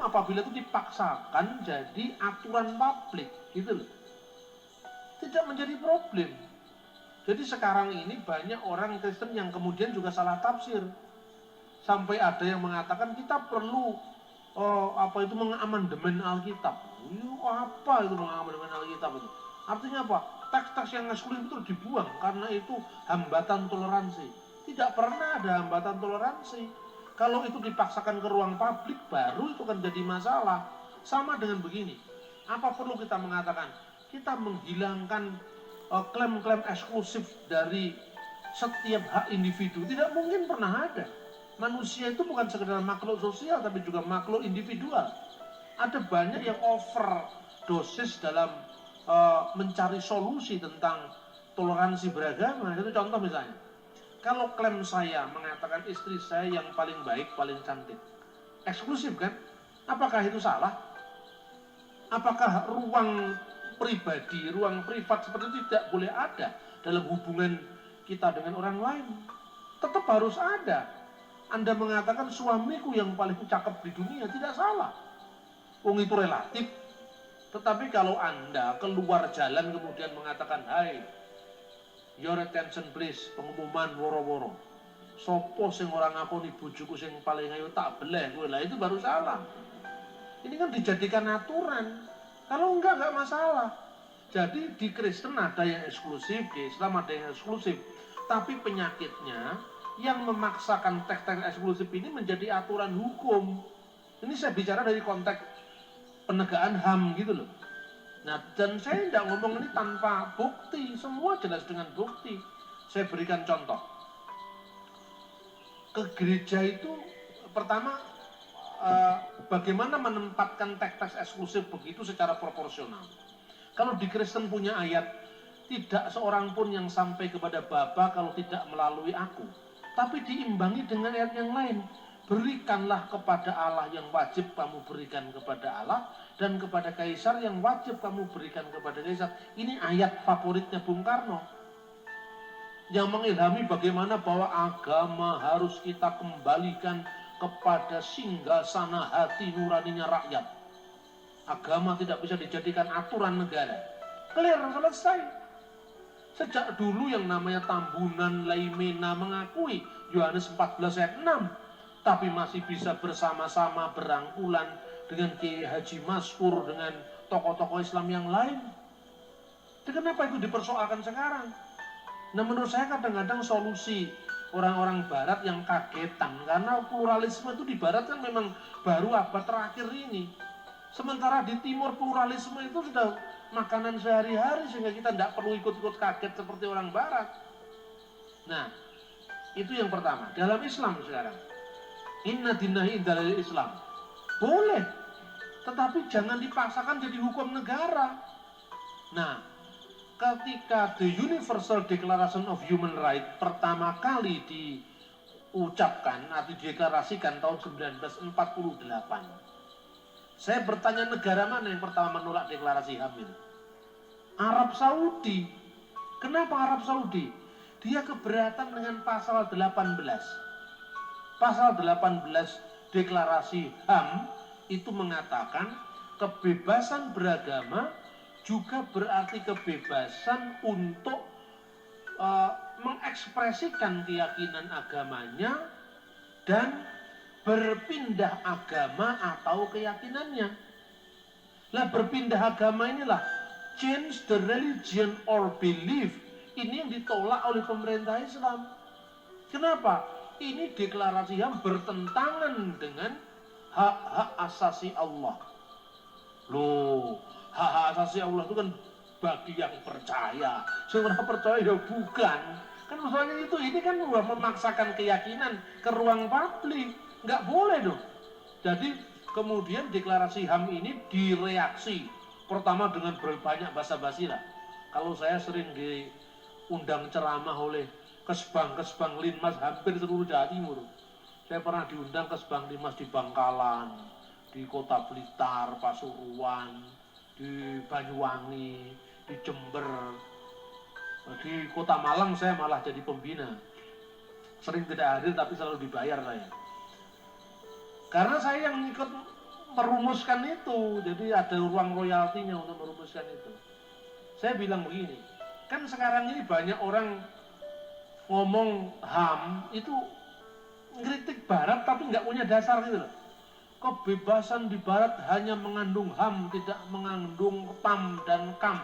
apabila itu dipaksakan jadi aturan publik, gitu loh. Tidak menjadi problem. Jadi sekarang ini banyak orang Kristen yang kemudian juga salah tafsir. Sampai ada yang mengatakan kita perlu mengamandemen Alkitab. Apa itu mengamandemen Alkitab itu? Artinya apa? Teks-teks yang eksklusif itu dibuang karena itu hambatan toleransi. Tidak pernah ada hambatan toleransi. Kalau itu dipaksakan ke ruang publik baru itu kan jadi masalah. Sama dengan begini. Apa perlu kita mengatakan? Kita menghilangkan klaim-klaim eksklusif dari setiap hak individu. Tidak mungkin pernah ada. Manusia itu bukan sekedar makhluk sosial tapi juga makhluk individual. Ada banyak yang overdosis dalam mencari solusi tentang toleransi beragama. Itu contoh misalnya, kalau klaim saya mengatakan istri saya yang paling baik, paling cantik, eksklusif kan? Apakah itu salah? Apakah ruang pribadi, ruang privat seperti itu tidak boleh ada dalam hubungan kita dengan orang lain? Tetap harus ada. Anda mengatakan suamiku yang paling cakep di dunia, tidak salah. Wong itu relatif. Tetapi kalau Anda keluar jalan kemudian mengatakan, "Hai, your attention please," pengumuman woro-woro. Sopo sing ora ngakoni bojoku sing paling ayu tak beleh kowe. Lah itu baru salah. Ini kan dijadikan aturan. Kalau enggak masalah. Jadi di Kristen ada yang eksklusif, di Islam ada yang eksklusif. Tapi penyakitnya yang memaksakan teks-teks eksklusif ini menjadi aturan hukum. Ini saya bicara dari konteks penegakan HAM gitu loh. Nah, dan saya tidak ngomong ini tanpa bukti, semua jelas dengan bukti. Saya berikan contoh. Ke gereja itu pertama bagaimana menempatkan teks-teks eksklusif begitu secara proporsional. Kalau di Kristen punya ayat, tidak seorang pun yang sampai kepada Bapa kalau tidak melalui aku. Tapi diimbangi dengan ayat yang lain. Berikanlah kepada Allah yang wajib kamu berikan kepada Allah, dan kepada Kaisar yang wajib kamu berikan kepada Kaisar. Ini ayat favoritnya Bung Karno, yang mengilhami bagaimana bahwa agama harus kita kembalikan kepada singgasana hati nuraninya rakyat. Agama tidak bisa dijadikan aturan negara. Clear, selesai. Sejak dulu yang namanya Tambunan Laimena mengakui Yohanes 14 ayat 6, tapi masih bisa bersama-sama berangkulan dengan Kiai Haji Maskur, dengan tokoh-tokoh Islam yang lain. Kenapa itu dipersoalkan sekarang? Nah, menurut saya kadang-kadang solusi orang-orang Barat yang kagetan, karena pluralisme itu di Barat kan memang baru abad terakhir ini. Sementara di Timur pluralisme itu sudah makanan sehari-hari, sehingga kita tidak perlu ikut-ikut kaget seperti orang Barat. Nah, itu yang pertama. Dalam Islam sekarang, inna dinahi indalil Islam, boleh, tetapi jangan dipaksakan jadi hukum negara. Nah, ketika the Universal Declaration of Human Rights pertama kali diucapkan atau dideklarasikan tahun 1948, saya bertanya negara mana yang pertama menolak deklarasi HAM itu? Arab Saudi. Kenapa Arab Saudi? Dia keberatan dengan pasal 18. Pasal 18 deklarasi HAM itu mengatakan kebebasan beragama juga berarti kebebasan untuk mengekspresikan keyakinan agamanya dan berpindah agama atau keyakinannya. Lah, berpindah agama inilah, change the religion or belief, ini yang ditolak oleh pemerintah Islam. Kenapa? Ini deklarasi HAM bertentangan dengan hak-hak asasi Allah. Loh, hak-hak asasi Allah itu kan bagi yang percaya. Seorang percaya ya bukan. Kan masalahnya itu, ini kan memaksakan keyakinan ke ruang publik. Nggak boleh dong. Jadi kemudian deklarasi HAM ini direaksi pertama dengan banyak basa-basi lah. Kalau saya sering diundang ceramah oleh kesbang linmas hampir seluruh Jawa Timur. Saya pernah diundang kesbang linmas di Bangkalan, di Kota Blitar, Pasuruan, di Banyuwangi, di Jember, di Kota Malang saya malah jadi pembina. Sering tidak hadir tapi selalu dibayar saya. Karena saya yang ikut merumuskan itu, jadi ada ruang royaltinya untuk merumuskan itu. Saya bilang begini, kan sekarang ini banyak orang ngomong HAM itu ngeritik Barat tapi nggak punya dasar gitu loh. Kebebasan di Barat hanya mengandung HAM, tidak mengandung TAM dan KAM.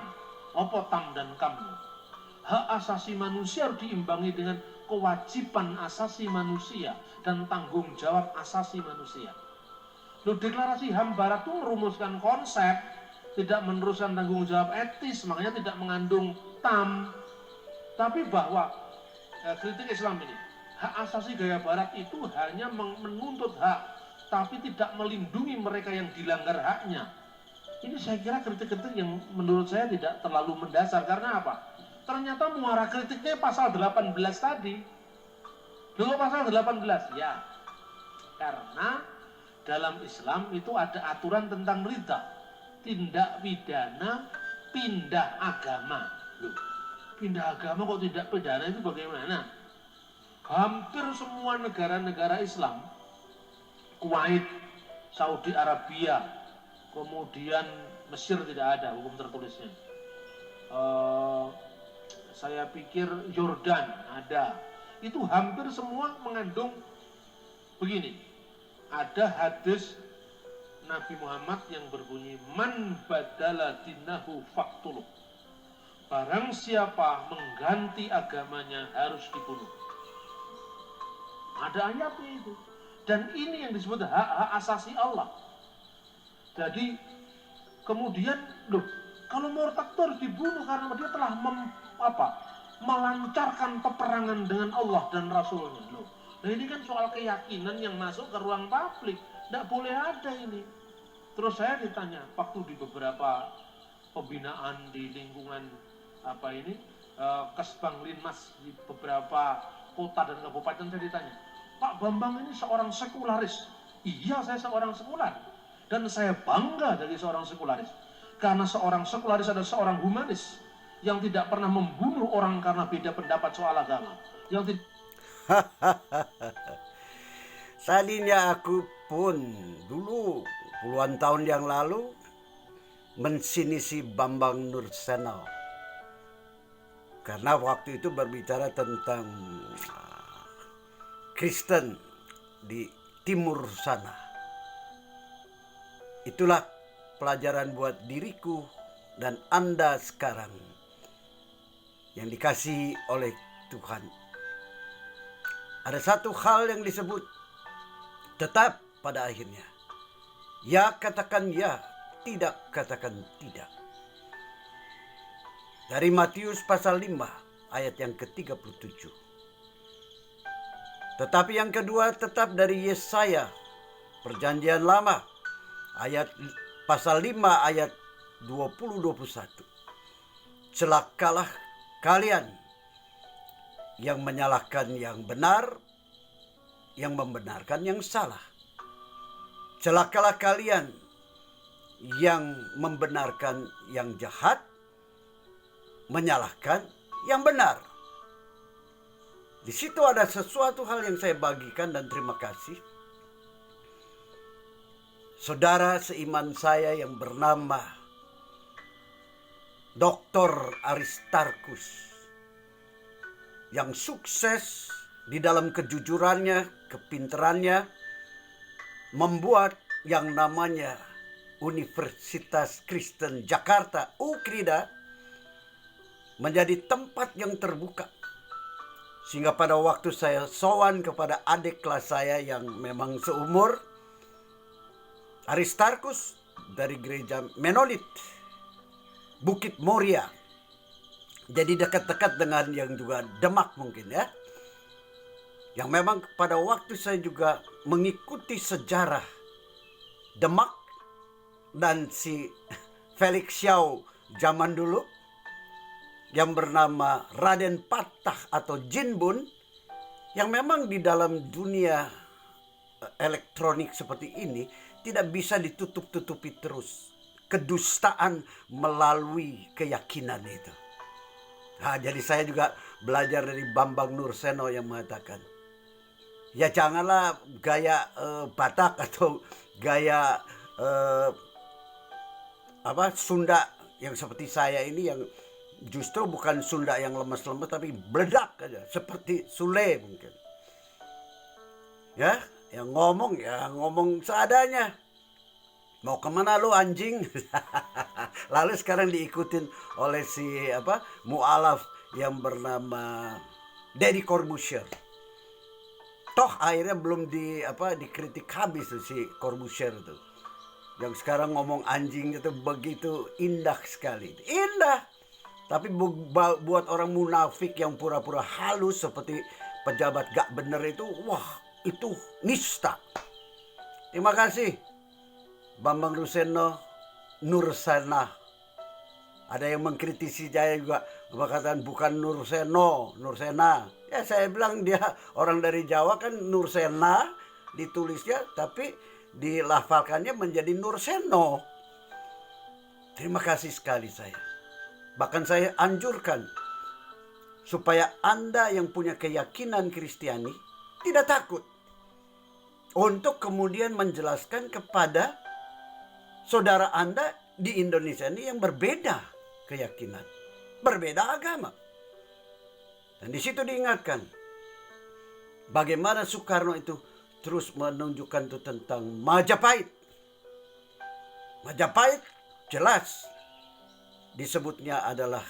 Apa TAM dan KAM? Hak asasi manusia harus diimbangi dengan kewajiban asasi manusia dan tanggung jawab asasi manusia. Loh, deklarasi HAM Barat itu merumuskan konsep, tidak meneruskan tanggung jawab etis, makanya tidak mengandung TAM. Tapi bahwa kritik Islam ini, hak asasi gaya Barat itu hanya menuntut hak, tapi tidak melindungi mereka yang dilanggar haknya. Ini saya kira kritik-kritik yang menurut saya tidak terlalu mendasar. Karena apa? Ternyata muara kritiknya pasal 18 tadi. Dulu pasal 18, ya. Karena dalam Islam itu ada aturan tentang ridha. Tindak pidana pindah agama. Loh, pindah agama kok tidak pidana itu bagaimana? Hampir semua negara-negara Islam, Kuwait, Saudi Arabia, kemudian Mesir tidak ada hukum tertulisnya. Saya pikir Yordan ada. Itu hampir semua mengandung begini. Ada hadis Nabi Muhammad yang berbunyi, man badala dinahu faktuluh. Barang siapa mengganti agamanya harus dibunuh. Ada ayatnya itu. Dan ini yang disebut hak-hak asasi Allah. Jadi kemudian, loh, kalau murtad itu harus dibunuh karena dia telah melancarkan peperangan dengan Allah dan Rasulnya. Loh, nah ini kan soal keyakinan yang masuk ke ruang publik. Tidak boleh ada ini. Terus saya ditanya, waktu di beberapa pembinaan di lingkungan Kesbang Linmas di beberapa kota dan kabupaten, saya ditanya, Pak Bambang ini seorang sekularis. Iya, saya seorang sekular. Dan saya bangga jadi seorang sekularis. Karena seorang sekularis adalah seorang humanis yang tidak pernah membunuh orang karena beda pendapat soal agama. Tadinya aku pun dulu puluhan tahun yang lalu mensinisi Bambang Nurseno. Karena waktu itu berbicara tentang Kristen di timur sana. Itulah pelajaran buat diriku dan Anda sekarang yang dikasihi oleh Tuhan. Ada satu hal yang disebut tetap pada akhirnya. Ya katakan ya, tidak katakan tidak. Dari Matius pasal 5 ayat yang ke-37. Tetapi yang kedua tetap dari Yesaya, Perjanjian Lama, pasal 5 ayat 20-21. Celakalah kalian yang menyalahkan yang benar, yang membenarkan yang salah. Celakalah kalian yang membenarkan yang jahat, menyalahkan yang benar. Di situ ada sesuatu hal yang saya bagikan dan terima kasih. Saudara seiman saya yang bernama Dr. Aristarkus, yang sukses di dalam kejujurannya, kepintarannya, membuat yang namanya Universitas Kristen Jakarta, UKRIDA, menjadi tempat yang terbuka. Sehingga pada waktu saya sowan kepada adik kelas saya yang memang seumur, Aristarkus dari gereja Menolit, Bukit Moria. Jadi dekat-dekat dengan yang juga Demak mungkin ya. Yang memang pada waktu saya juga mengikuti sejarah Demak dan si Felix Xiao zaman dulu, yang bernama Raden Patah atau Jinbun, yang memang di dalam dunia elektronik seperti ini tidak bisa ditutup-tutupi terus. Kedustaan melalui keyakinan itu. Nah, jadi saya juga belajar dari Bambang Nurseno yang mengatakan, ya janganlah gaya Batak atau gaya eh, Sunda yang seperti saya ini, yang justru bukan Sunda yang lemes-lemes tapi meledak aja seperti Sule mungkin. Ya, yang ngomong seadanya. Mau kemana lu anjing? Lalu sekarang diikutin oleh si mualaf yang bernama Deddy Corbuzier. Toh akhirnya belum dikritik habis tuh si Corbuzier itu. Yang sekarang ngomong anjing itu begitu indah sekali. Indah. Tapi buat orang munafik yang pura-pura halus seperti pejabat gak bener itu, wah, itu nista. Terima kasih Bambang Roseno Nursena. Ada yang mengkritisi saya juga, berkata bukan Nursena. Ya saya bilang dia orang dari Jawa kan Nursena ditulisnya, tapi dilafalkannya menjadi Nurseno. Terima kasih sekali saya. Bahkan saya anjurkan supaya Anda yang punya keyakinan Kristiani tidak takut untuk kemudian menjelaskan kepada saudara Anda di Indonesia ini yang berbeda keyakinan, berbeda agama. Dan di situ diingatkan bagaimana Soekarno itu terus menunjukkan itu tentang Majapahit. Majapahit jelas disebutnya adalah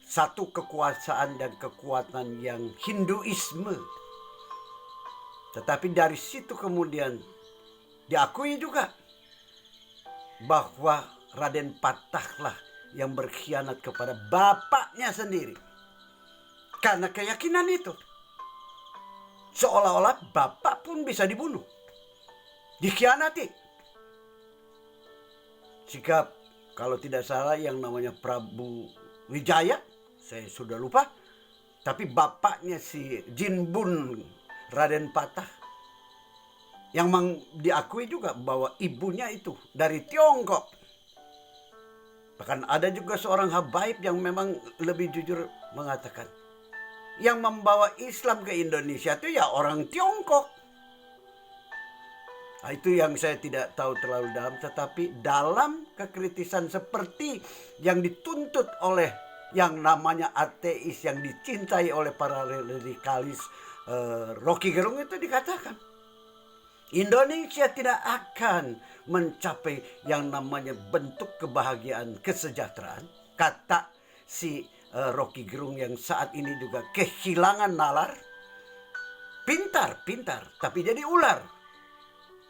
satu kekuasaan dan kekuatan yang Hinduisme. Tetapi dari situ kemudian diakui juga bahwa Raden Patahlah yang berkhianat kepada bapaknya sendiri. Karena keyakinan itu. Seolah-olah bapak pun bisa dibunuh. Dikhianati. Jika kalau tidak salah yang namanya Prabu Wijaya, saya sudah lupa. Tapi bapaknya si Jinbun Raden Patah, yang diakui juga bahwa ibunya itu dari Tiongkok. Bahkan ada juga seorang habaib yang memang lebih jujur mengatakan, yang membawa Islam ke Indonesia itu ya orang Tiongkok. Nah, itu yang saya tidak tahu terlalu dalam. Tetapi dalam kekritisan seperti yang dituntut oleh yang namanya ateis, yang dicintai oleh para radikalis, Rocky Gerung itu dikatakan Indonesia tidak akan mencapai yang namanya bentuk kebahagiaan, kesejahteraan. Kata si Rocky Gerung yang saat ini juga kehilangan nalar. Pintar, tapi jadi ular.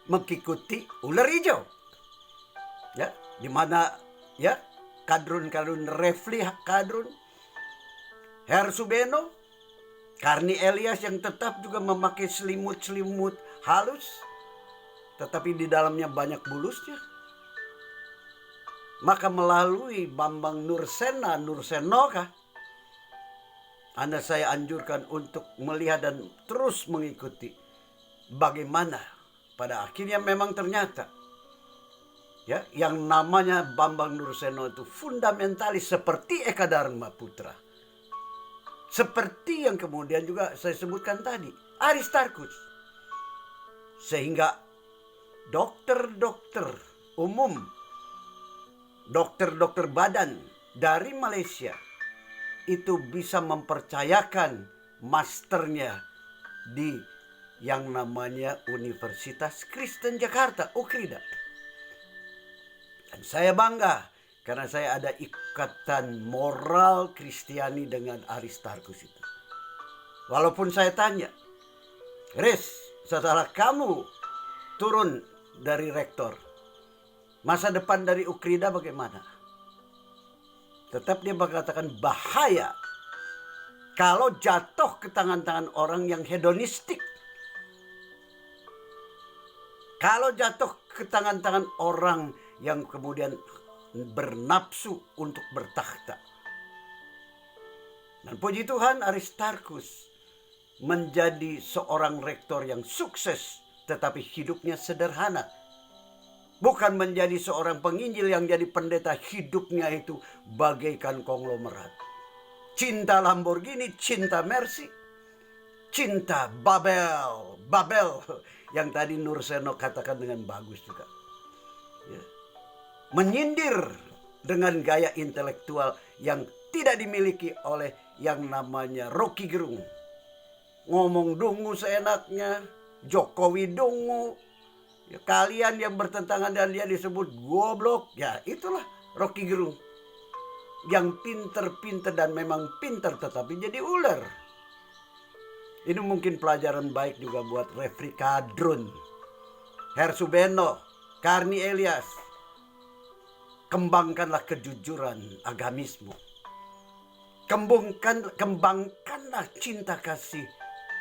Mengikuti ular hijau. Ya, di mana ya kadrun-kadrun Refli Kadrun, Her Subeno, Karni Elias yang tetap juga memakai selimut-selimut halus, tetapi di dalamnya banyak bulusnya. Maka melalui Bambang Nursenoka, Anda saya anjurkan untuk melihat dan terus mengikuti bagaimana pada akhirnya memang ternyata ya yang namanya Bambang Nurseno itu fundamentalis seperti Eka Dharma Putra. Seperti yang kemudian juga saya sebutkan tadi, Aristarchus. Sehingga dokter-dokter umum, dokter-dokter badan dari Malaysia itu bisa mempercayakan masternya di yang namanya Universitas Kristen Jakarta, UKRIDA. Dan saya bangga karena saya ada ikatan moral Kristiani dengan Aristarchus itu. Walaupun saya tanya, Riz, setelah kamu turun dari rektor, masa depan dari UKRIDA bagaimana? Tetap dia mengatakan bahaya kalau jatuh ke tangan-tangan orang yang hedonistik. Kalau jatuh ke tangan-tangan orang yang kemudian bernapsu untuk bertakhta. Dan puji Tuhan Aristarchus menjadi seorang rektor yang sukses, tetapi hidupnya sederhana. Bukan menjadi seorang penginjil yang jadi pendeta, hidupnya itu bagaikan konglomerat. Cinta Lamborghini, cinta Mercy, cinta Babel yang tadi Nurseno katakan dengan bagus juga. menyindir dengan gaya intelektual yang tidak dimiliki oleh yang namanya Rocky Gerung. Ngomong dungu seenaknya, Jokowi dungu. Ya, kalian yang bertentangan dan dia disebut goblok. Ya itulah Rocky Gerung. Yang pinter-pinter dan memang pinter tetapi jadi ular. Ini mungkin pelajaran baik juga buat Refri Kadrun, Hersubeno, Karni Elias. Kembangkanlah kejujuran agamismu. Kembangkanlah cinta kasih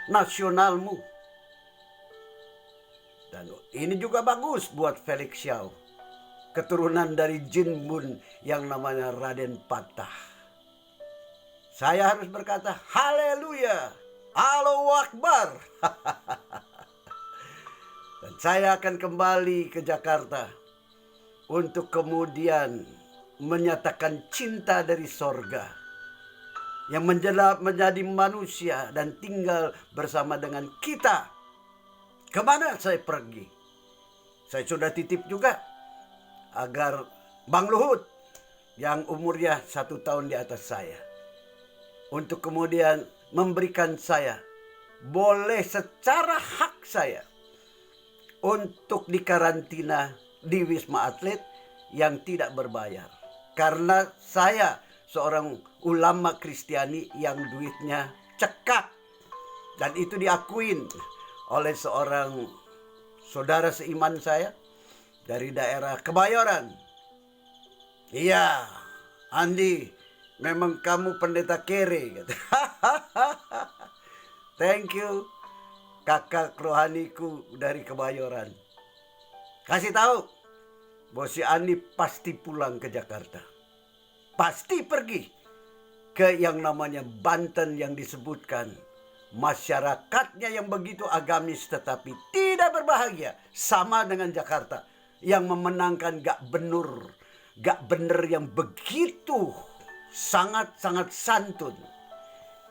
nasionalmu. Dan ini juga bagus buat Felix Xiao, keturunan dari Jin Bun yang namanya Raden Patah. Saya harus berkata haleluya, Allahu Akbar. Dan saya akan kembali ke Jakarta untuk kemudian menyatakan cinta dari sorga yang menjadi manusia dan tinggal bersama dengan kita. Kemana saya pergi? Saya sudah titip juga agar Bang Luhut yang umurnya 1 tahun di atas saya, untuk kemudian memberikan saya boleh secara hak saya untuk dikarantina di Wisma Atlet yang tidak berbayar. Karena saya seorang ulama Kristiani yang duitnya cekak. Dan itu diakuin oleh seorang saudara seiman saya dari daerah Kebayoran. Iya, Andi, memang kamu pendeta kere. Thank you, kakak rohaniku dari Kebayoran. Kasih tahu, bahwa si Andi pasti pulang ke Jakarta. Pasti pergi ke yang namanya Banten yang disebutkan masyarakatnya yang begitu agamis tetapi tidak berbahagia. Sama dengan Jakarta yang memenangkan gak bener yang begitu sangat-sangat santun.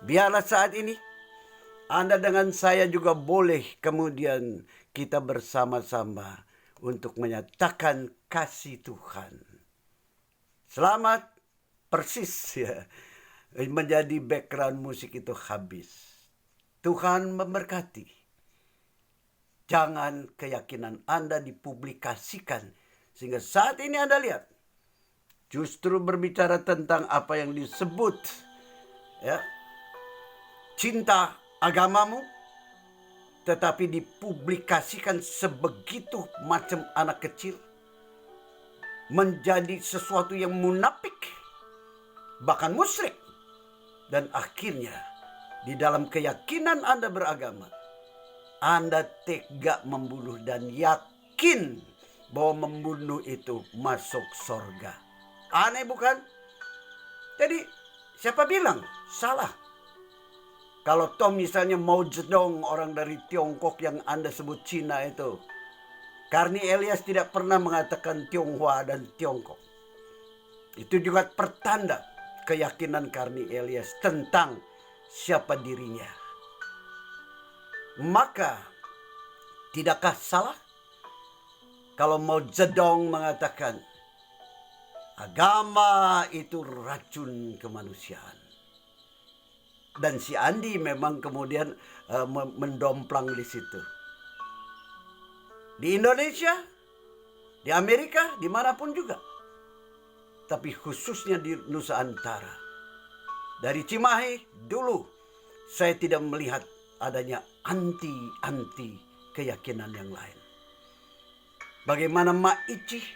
Biarlah saat ini Anda dengan saya juga boleh kemudian kita bersama-sama untuk menyatakan kasih Tuhan. Selamat persis ya, menjadi background musik itu habis. Tuhan memberkati. Jangan keyakinan Anda dipublikasikan sehingga saat ini Anda lihat justru berbicara tentang apa yang disebut ya, cinta agamamu, tetapi dipublikasikan sebegitu macam anak kecil, menjadi sesuatu yang munafik, bahkan musyrik. Dan akhirnya di dalam keyakinan Anda beragama, Anda tega membunuh dan yakin bahwa membunuh itu masuk sorga. Aneh bukan? Jadi siapa bilang salah? Kalau toh misalnya Mao Zedong, orang dari Tiongkok yang Anda sebut Cina itu, Karni Elias tidak pernah mengatakan Tionghoa dan Tiongkok. Itu juga pertanda keyakinan Karni Elias tentang siapa dirinya. Maka tidakkah salah kalau Mao Zedong mengatakan agama itu racun kemanusiaan. Dan si Andi memang kemudian mendomplang di situ. Di Indonesia, di Amerika, dimanapun juga. Tapi khususnya di Nusa Antara. Dari Cimahi dulu saya tidak melihat adanya anti keyakinan yang lain. Bagaimana Mak Icih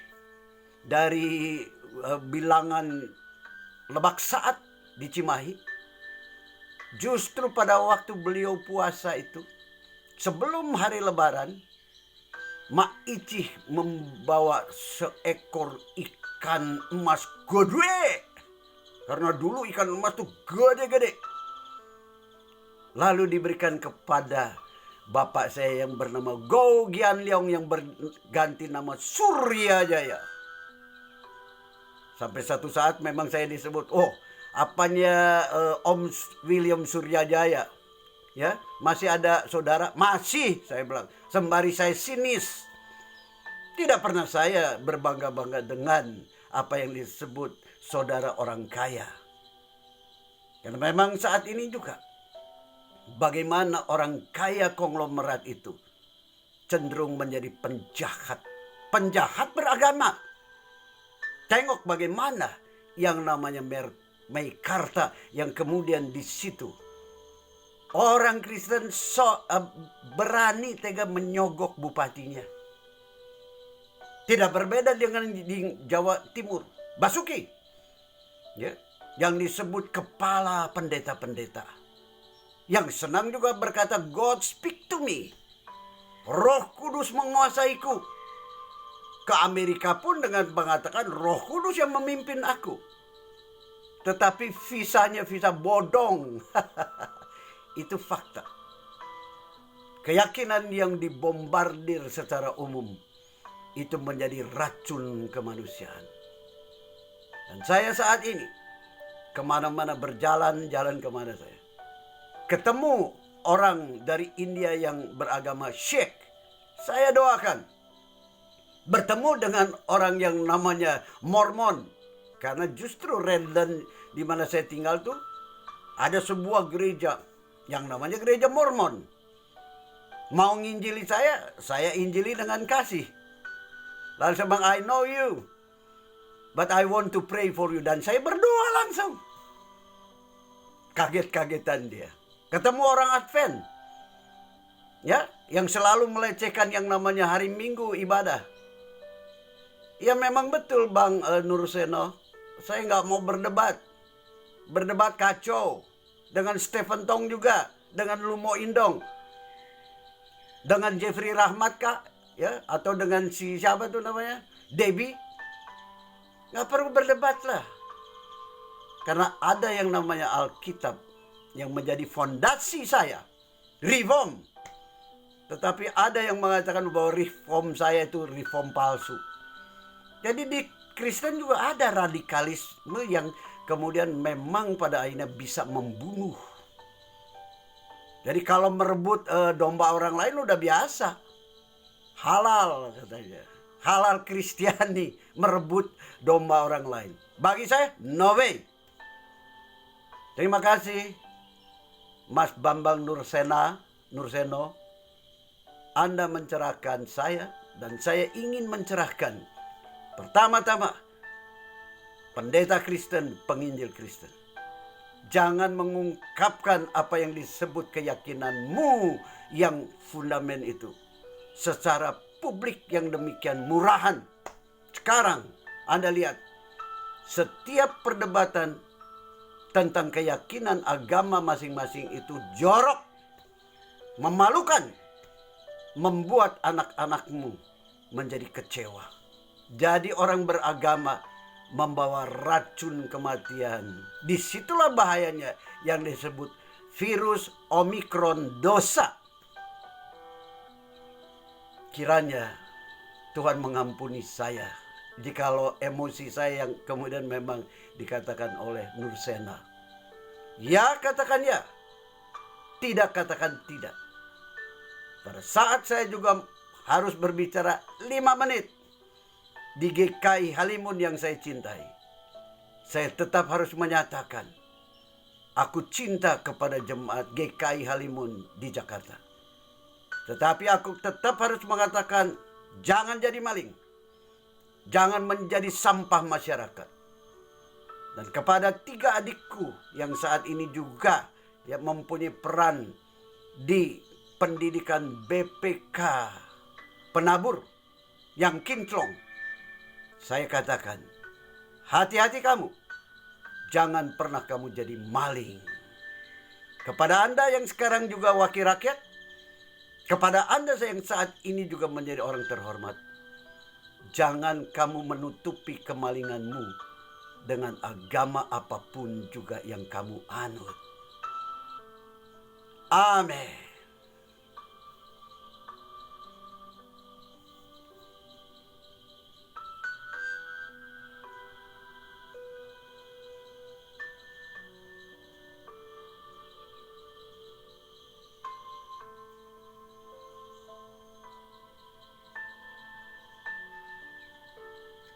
dari bilangan Lebak Saat di Cimahi, justru pada waktu beliau puasa itu, sebelum hari Lebaran, Mak Icih membawa seekor ikan emas gede. Karena dulu ikan emas itu gede-gede. Lalu diberikan kepada bapak saya yang bernama Go Gian Leong yang berganti nama Surya Jaya. Sampai satu saat memang saya disebut, oh apanya Om William Suryajaya, ya masih ada saudara? Masih, saya bilang, sembari saya sinis. Tidak pernah saya berbangga-bangga dengan apa yang disebut saudara orang kaya. Karena memang saat ini juga bagaimana orang kaya konglomerat itu cenderung menjadi penjahat. Penjahat beragama. Tengok bagaimana yang namanya Meikarta yang kemudian di situ orang Kristen berani tega menyogok bupatinya. Tidak berbeda dengan di Jawa Timur. Basuki. Ya, yang disebut kepala pendeta-pendeta. Yang senang juga berkata, God speak to me. Roh Kudus menguasaiku. Ke Amerika pun dengan mengatakan Roh Kudus yang memimpin aku. Tetapi visanya visa bodong. Itu fakta. Keyakinan yang dibombardir secara umum itu menjadi racun kemanusiaan. Dan saya saat ini kemana-mana berjalan, jalan kemana saya. Ketemu orang dari India yang beragama Sikh, saya doakan. Bertemu dengan orang yang namanya Mormon. Karena justru Redland di mana saya tinggal tuh ada sebuah gereja yang namanya gereja Mormon. Mau nginjili saya injili dengan kasih. Lalu saya bilang, I know you, but I want to pray for you. Dan saya berdoa langsung. Kaget-kagetan dia. Ketemu orang Advent. Ya, yang selalu melecehkan yang namanya hari Minggu ibadah. Ya memang betul Bang Nurseno. Saya nggak mau berdebat. Berdebat kacau. Dengan Stephen Tong juga. Dengan Lumo Indong. Dengan Jeffrey Rahmat kak. Ya, atau dengan si siapa tuh namanya? Debbie. Nggak perlu berdebat lah. Karena ada yang namanya Alkitab. Yang menjadi fondasi saya. Reform. Tetapi ada yang mengatakan bahwa reform saya itu reform palsu. Jadi di Kristen juga ada radikalisme yang kemudian memang pada akhirnya bisa membunuh. Jadi kalau merebut domba orang lain udah biasa. Halal katanya. Halal Kristiani merebut domba orang lain. Bagi saya, no way. Terima kasih Mas Bambang Nurseno. Anda mencerahkan saya dan saya ingin mencerahkan. Pertama-tama, pendeta Kristen, penginjil Kristen. Jangan mengungkapkan apa yang disebut keyakinanmu yang fundamen itu secara publik yang demikian murahan. Sekarang Anda lihat, setiap perdebatan tentang keyakinan agama masing-masing itu jorok, memalukan, membuat anak-anakmu menjadi kecewa. Jadi orang beragama membawa racun kematian. Disitulah bahayanya yang disebut virus Omikron dosa. Kiranya Tuhan mengampuni saya jikalau emosi saya yang kemudian memang dikatakan oleh Nursena. Ya katakan ya, tidak katakan tidak. Pada saat saya juga harus berbicara 5 menit di GKI Halimun yang saya cintai, saya tetap harus menyatakan aku cinta kepada jemaat GKI Halimun di Jakarta. Tetapi aku tetap harus mengatakan jangan jadi maling. Jangan menjadi sampah masyarakat. Dan kepada 3 adikku yang saat ini juga yang mempunyai peran di pendidikan BPK penabur yang kinclong. Saya katakan, hati-hati kamu. Jangan pernah kamu jadi maling. Kepada Anda yang sekarang juga wakil rakyat, kepada Anda yang saat ini juga menjadi orang terhormat, jangan kamu menutupi kemalinganmu dengan agama apapun juga yang kamu anut. Amin.